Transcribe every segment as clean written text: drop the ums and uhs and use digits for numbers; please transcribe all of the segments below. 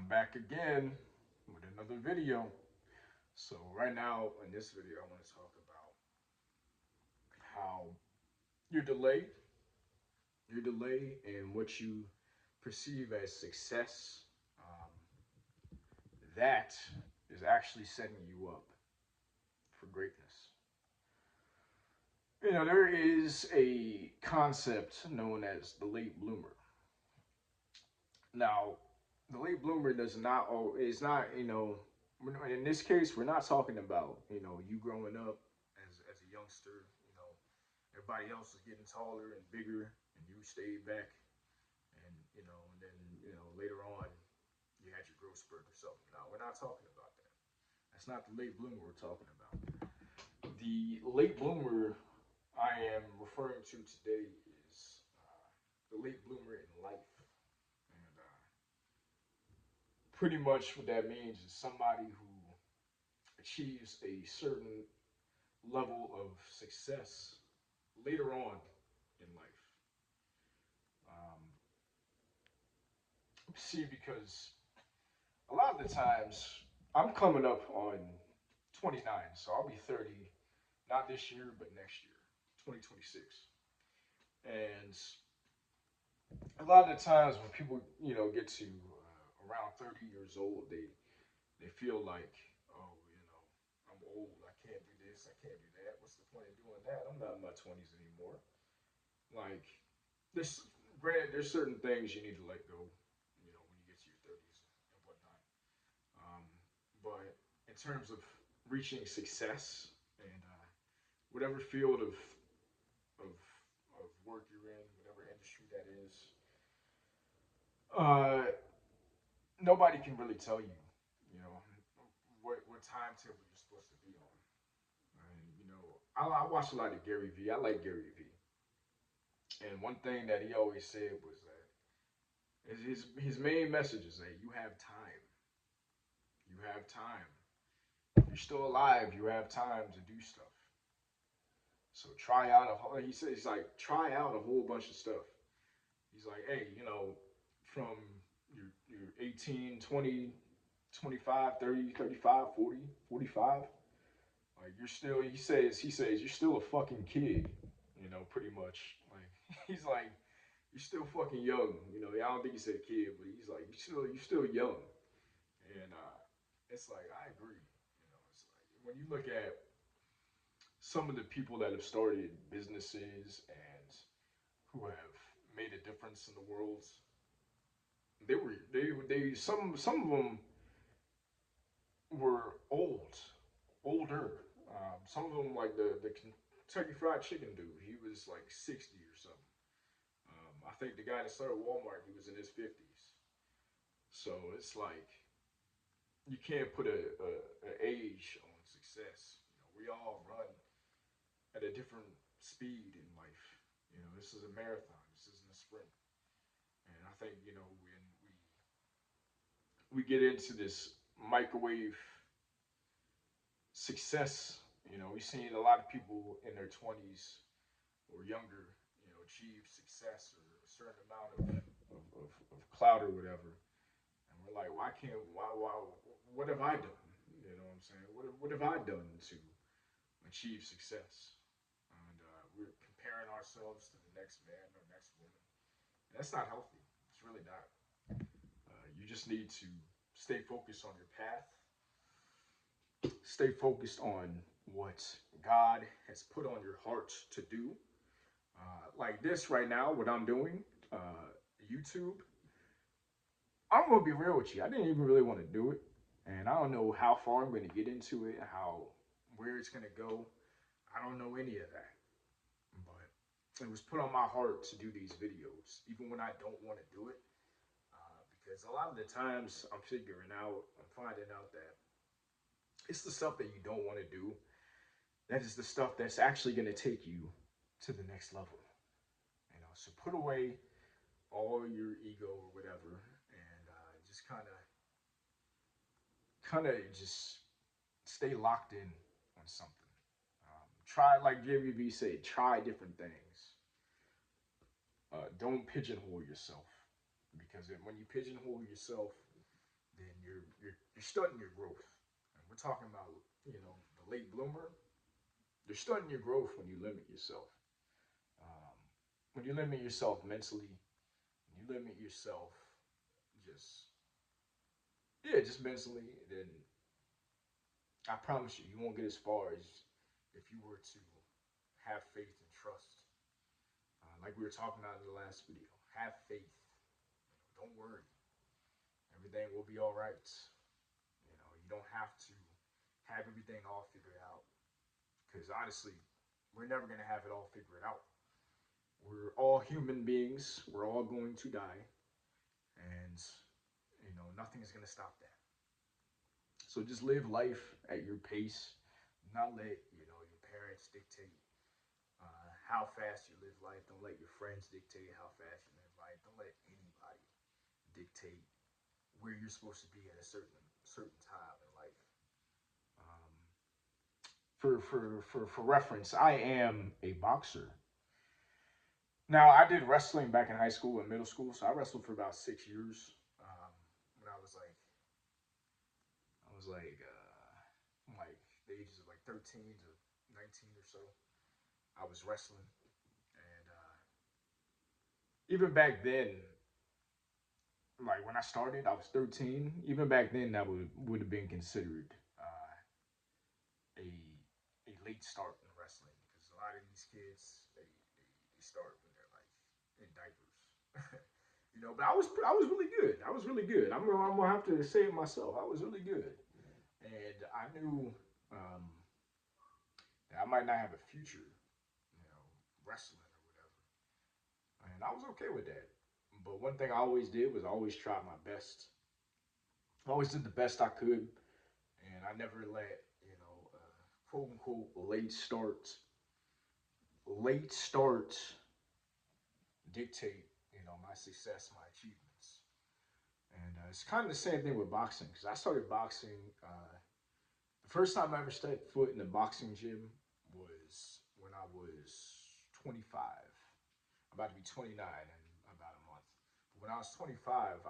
I'm back again with another video. So right now in this video, I want to talk about how your delay, your delay and what you perceive as success, um, that is actually setting you up for greatness. There is a concept known as the late bloomer. Now, the late bloomer does not, is not, in this case, we're not talking about, you growing up as a youngster, everybody else is getting taller and bigger and you stayed back and then, later on you had your growth spurt or something. No, we're not talking about that. That's not the late bloomer we're talking about. The late bloomer I am referring to today is the late bloomer in life. And pretty much what that means is somebody who achieves a certain level of success later on in life. Um, see, because a lot of the times I'm coming up on 29, so I'll be 30, not this year, but next year, 2026. And a lot of the times when people, get to around 30 years old, they feel like, oh, I'm old. I can't do this. I can't do that. What's the point of doing that? I'm not in my 20s anymore. Like, there's granted, there's certain things you need to let go, when you get to your 30s and whatnot. Um, but in terms of reaching success and whatever field of of work you're in, whatever industry that is, uh, nobody can really tell you, you know, what timetable you're supposed to be on. And I watch a lot of Gary Vee. I like Gary Vee, and one thing that he always said was that his main message is that you have time. You have time. If you're still alive, you have time to do stuff. So try out a whole. He says he's like try out a whole bunch of stuff. He's like, hey, from your 18, 20, 25, 30, 35, 40, 45. Like you're still. He says you're still a fucking kid. Pretty much. Like he's like you're still fucking young. I don't think he said kid, but he's like you're still young. And it's like I agree. It's like when you look at some of the people that have started businesses and who have made a difference in the world, some of them were older. Some of them like the Kentucky Fried Chicken dude, he was like 60 or something. I think the guy that started Walmart, he was in his 50s. So it's like you can't put a age on success. We all run at a different speed in life. This is a marathon. This isn't a sprint. And I think when we get into this microwave success, we've seen a lot of people in their 20s or younger, achieve success or a certain amount of clout or whatever. And we're like, why, what have I done? You know what I'm saying? What have I done to achieve success? And we're comparing ourselves to the next man or next woman. And that's not healthy. It's really not. You just need to stay focused on your path, stay focused on what God has put on your heart to do. Like this right now, what I'm doing, YouTube, I'm gonna be real with you. I didn't even really want to do it, and I don't know how far I'm gonna get into it, where it's gonna go. I don't know any of that, but it was put on my heart to do these videos, even when I don't want to do it, because a lot of the times I'm finding out that it's the stuff that you don't want to do. That is the stuff that's actually gonna take you to the next level. So put away all your ego or whatever, and just kind of just stay locked in on something. Try, like JVB said, try different things. Don't pigeonhole yourself, because when you pigeonhole yourself, then you're stunting your growth. And we're talking about, the late bloomer. You're stunting your growth when you limit yourself. Um, when you limit yourself mentally, when you limit yourself just just mentally, then I promise you, you won't get as far as if you were to have faith and trust. Like we were talking about in the last video, have faith. Don't worry, everything will be all right. You don't have to have everything all figured out because honestly, we're never gonna have it all figured out. We're all human beings. We're all going to die, and nothing is gonna stop that. So just live life at your pace. Not let your parents dictate how fast you live life. Don't let your friends dictate how fast you live life. Don't let anybody dictate where you're supposed to be at a certain time in life. Um, for reference, I am a boxer. Now I did wrestling back in high school and middle school, so I wrestled for about 6 years. When I was like the ages of like 13 to 19 or so, I was wrestling, and even back then, like when I started, I was 13. Even back then, that would have been considered a a late start in wrestling because a lot of these kids they start when they're like in diapers. But I was really good. I was really good. I'm gonna have to say it myself. I was really good, and I knew um, that I might not have a future, wrestling or whatever, and I was okay with that. But one thing I always did was I always tried my best. I always did the best I could, and I never let quote unquote late start dictate my success, my achievements. And it's kind of the same thing with boxing because I started boxing. The first time I ever stepped foot in a boxing gym was when I was 25. I'm about to be 29 in about a month. But when I was 25,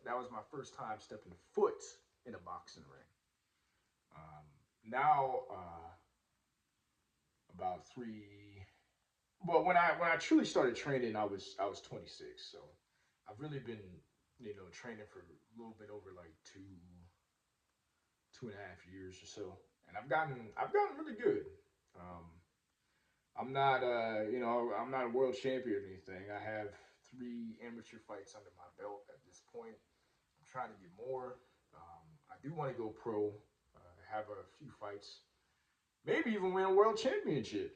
that was my first time stepping foot in a boxing ring. Now, about three. Well, when I truly started training, I was 26. So I've really been training for a little bit over like 2.5 years or so, and I've gotten really good. Um, I'm not a world champion or anything. I have 3 amateur fights under my belt at this point. I'm trying to get more. I do want to go pro, have a few fights, maybe even win a world championship.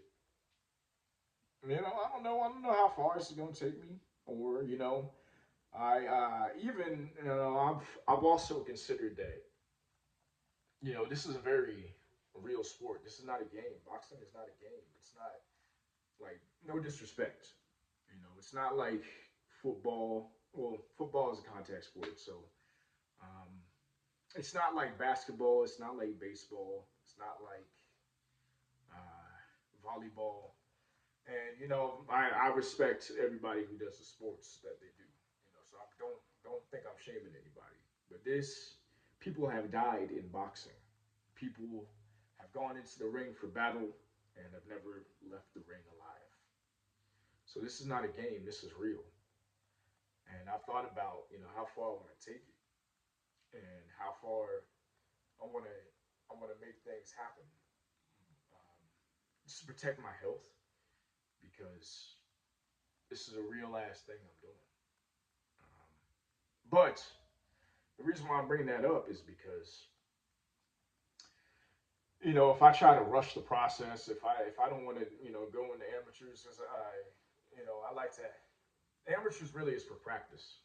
I don't know how far this is gonna take me, or I even I've also considered that this is a very real sport. This is not a game. Boxing is not a game. It's not like no disrespect. It's not like football. Well, football is a contact sport, so um, it's not like basketball. It's not like baseball. It's not like volleyball. And I respect everybody who does the sports that they do. So I don't think I'm shaming anybody. But people have died in boxing. People have gone into the ring for battle and have never left the ring alive. So this is not a game. This is real. And I've thought about how far I want to take it and how far I want to I want to make things happen. Just to protect my health because this is a real ass thing I'm doing. Um, but the reason why I'm bringing that up is because if I try to rush the process, if I don't want to go into amateurs, as I like to amateurs really is for practice.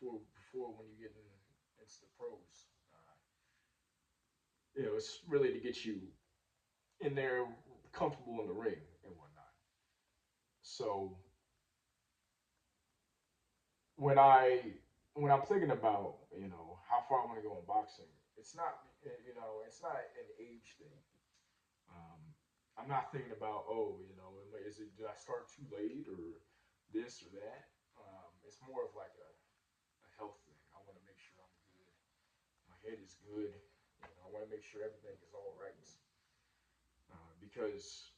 Before when you get into the pros, it's really to get you in there comfortable in the ring and whatnot. So when I when I'm thinking about how far I want to go in boxing, it's not an age thing. Um, I'm not thinking about is it did I start too late or this or that. It's more of like a health thing. I want to make sure my head is good. I want to make sure everything is all right because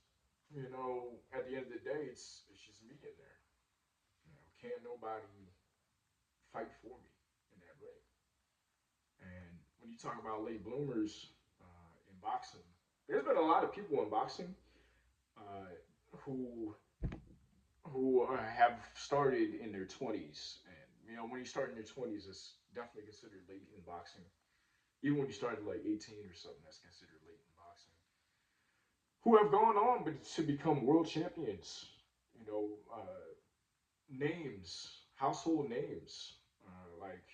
at the end of the day, it's just me in there. Can't nobody fight for me in that ring. And when you talk about late bloomers in boxing, there's been a lot of people in boxing uh, who have started in their 20s. And when you start in your 20s, it's definitely considered late in boxing. Even when you start at like 18 or something, that's considered late in boxing. Who have gone on but to become world champions. You know, names, household names, like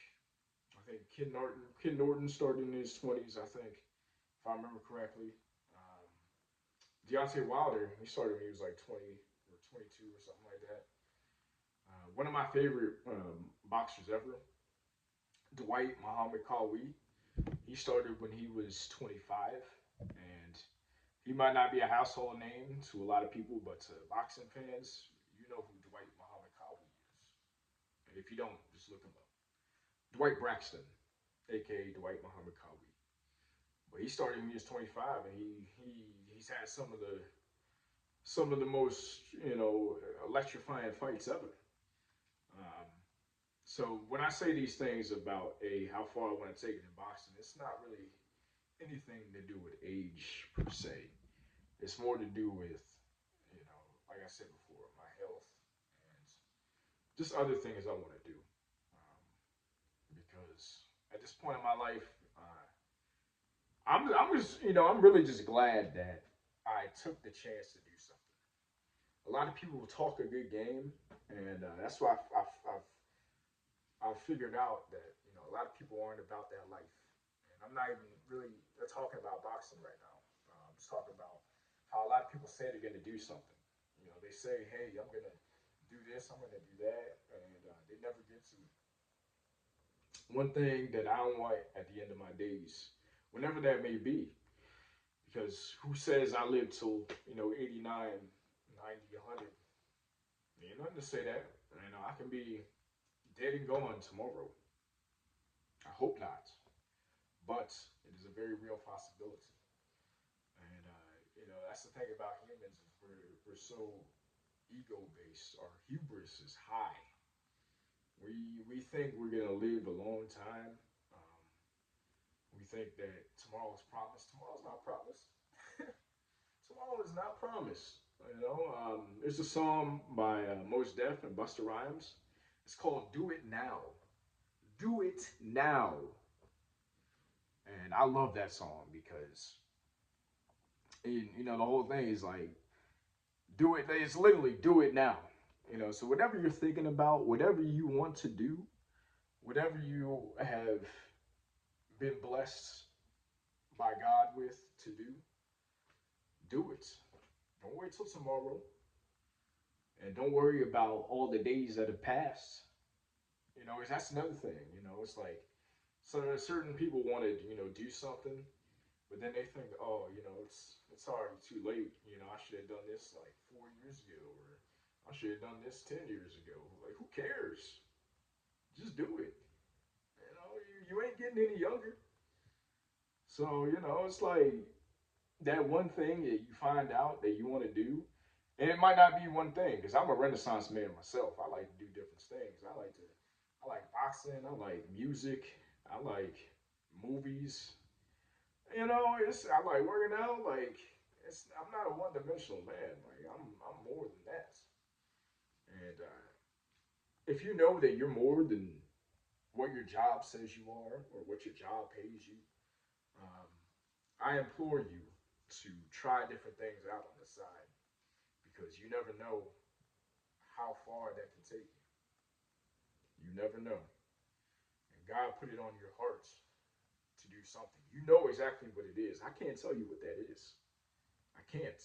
I think Ken Norton started in his 20s. I think, if I remember correctly. Um, Deontay Wilder, he started when he was like 20 or 22 or something like that. One of my favorite boxers ever, Dwight Muhammad Khalwi. He started when he was 25, and he might not be a household name to a lot of people, but to boxing fans, you know who Dwight Muhammad Khalwi is. And if you don't, just look him up. Dwight Braxton, aka Dwight Muhammad Khalwi. But he started when he was 25, and he's had some of the most electrifying fights ever. Um, so when I say these things about how far I want to take it in boxing, it's not really anything to do with age per se. It's more to do with, like I said before, my health and just other things I want to do. Um, because at this point in my life, I'm really just glad that I took the chance to do something. A lot of people talk a good game, and that's why I've figured out that a lot of people aren't about that life, and I'm not even really talking about boxing right now. I'm just talking about how a lot of people say they're going to do something. They say, "Hey, I'm going to do this, I'm going to do that," and they never get to it. One thing that I don't want at the end of my days, whenever that may be, because who says I live till 89, 90, 100? Ain't nothing to say that. I can be dead and gone tomorrow. I hope not, but it is a very real possibility. And that's the thing about humans is we're so ego based. Our hubris is high. We think we're gonna live a long time. Um, we think that tomorrow is promised. Tomorrow's not promised. Tomorrow is not promised. There's a song by Mos Def and Busta Rhymes. It's called "Do It Now." Do it now. And I love that song because the whole thing is like do it. It's literally do it now. So whatever you're thinking about, whatever you want to do, whatever you have been blessed by God with to do it. Don't wait till tomorrow, and don't worry about all the days that have passed. That's another thing. It's like certain people want to do something, but then they think, oh, it's already too late. I should have done this like 4 years ago, or I should have done this 10 years ago. Like, who cares? Just do it. You ain't getting any younger. So it's like that one thing that you find out that you want to do, and it might not be one thing because I'm a Renaissance man myself. I like to do different things. I like boxing. I like music. I like movies. I like working out. Like I'm not a one-dimensional man. Like I'm more than that. And if you know that you're more than what your job says you are or what your job pays you, um, I implore you to try different things out on the side because you never know how far that can take you. You never know. And God put it on your heart to do something. You know exactly what it is. I can't tell you what that is. I can't.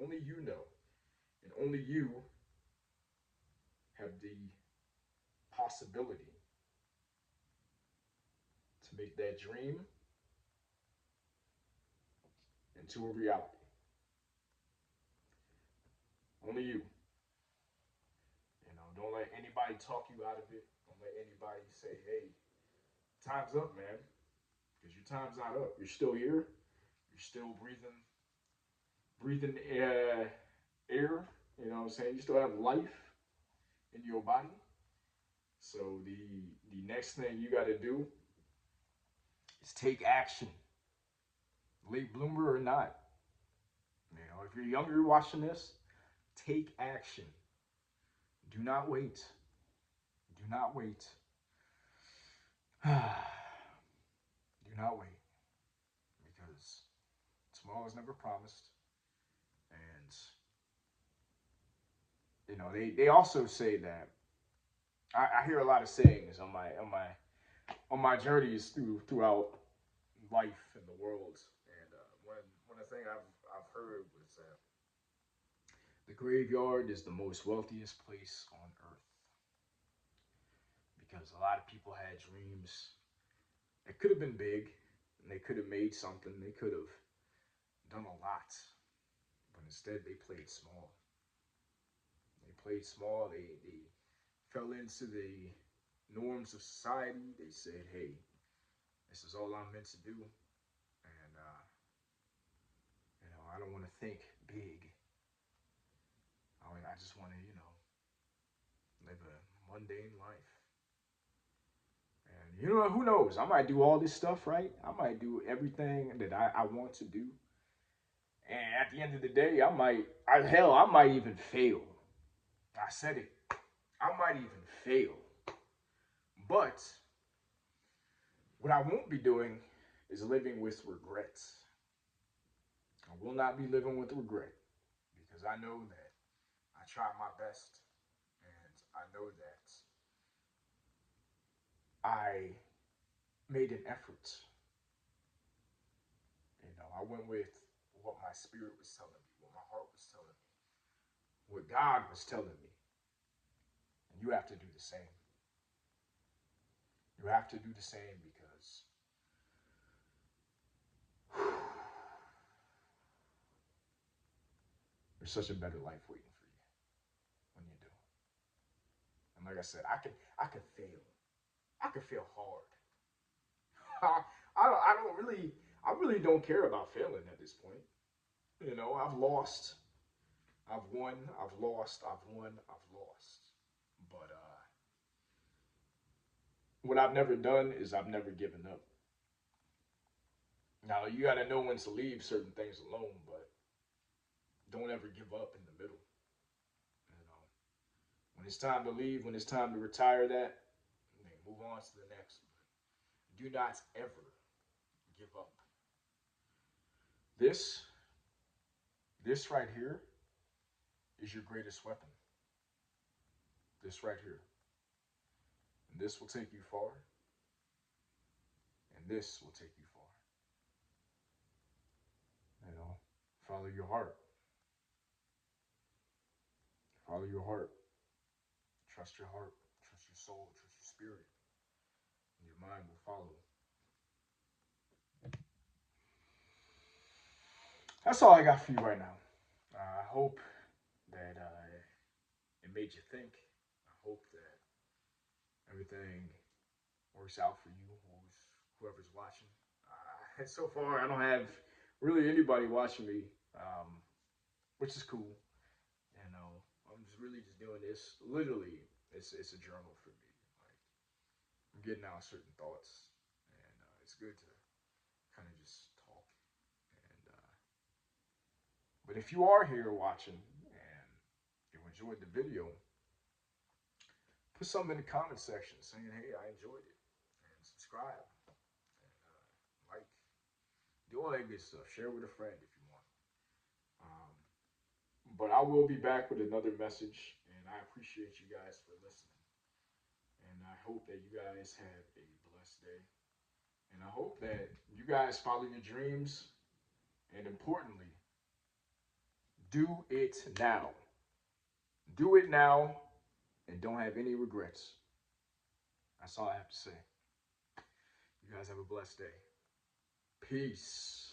Only you know. And only you have the possibility to make that dream into a reality. Only you. Don't let anybody talk you out of it. Don't let anybody say, hey, time's up, man. because your time's not up. You're still here. You're still breathing air. You know what I'm saying? You still have life in your body. So the next thing you got to do is take action, late bloomer or not. You know, if you're younger watching this, take action. Do not wait. Do not wait. Do not wait, because tomorrow is never promised. And you know, they also say that I hear a lot of sayings on my journeys throughout life in the world. And one of the things I've heard was that the graveyard is the most wealthiest place on earth, because a lot of people had dreams that could have been big, and they could have made something. They could have done a lot, but instead they played small. They played small. They fell into the norms of society. They said, "Hey, this is all I'm meant to do," and you know, I don't want to think big. I just want to, you know, live a mundane life. And you know, who knows? I might do all this stuff, right? I might do everything that I want to do. And at the end of the day, I might even fail. I said it. I might even fail. But what I won't be doing is living with regrets. I will not be living with regret, because I know that I tried my best, and I know that I made an effort. You know, I went with what my spirit was telling me, what my heart was telling me, what God was telling me. And you have to do the same. You have to do the same, because there's such a better life waiting for you when you do. And like I said, I could fail. I could fail hard. I really don't care about failing at this point. You know, I've lost, I've won, I've lost, I've won, I've lost. But what I've never done is I've never given up. Now you got to know when to leave certain things alone, but don't ever give up in the middle. You know, when it's time to leave, when it's time to retire, that then move on to the next. But do not ever give up. This, this right here is your greatest weapon. This right here, and this will take you far, and this will take you far. You know, follow your heart. Follow your heart. Trust your heart. Trust your soul. Trust your spirit. And your mind will follow. That's all I got for you right now. I hope that it made you think. I hope that everything works out for you, whoever's watching. So far, I don't have really anybody watching me, which is cool. You know, I'm just really just doing this. Literally, it's a journal for me. Like, I'm getting out certain thoughts, and it's good to kind of just talk. And but if you are here watching and you enjoyed the video, put something in the comment section saying, "Hey, I enjoyed it," and subscribe and like, do all that good stuff. Share with a friend if you want. Um, but I will be back with another message, and I appreciate you guys for listening. And I hope that you guys have a blessed day. And I hope that you guys follow your dreams. And importantly, do it now. Do it now and don't have any regrets. That's all I have to say. You guys have a blessed day. Peace.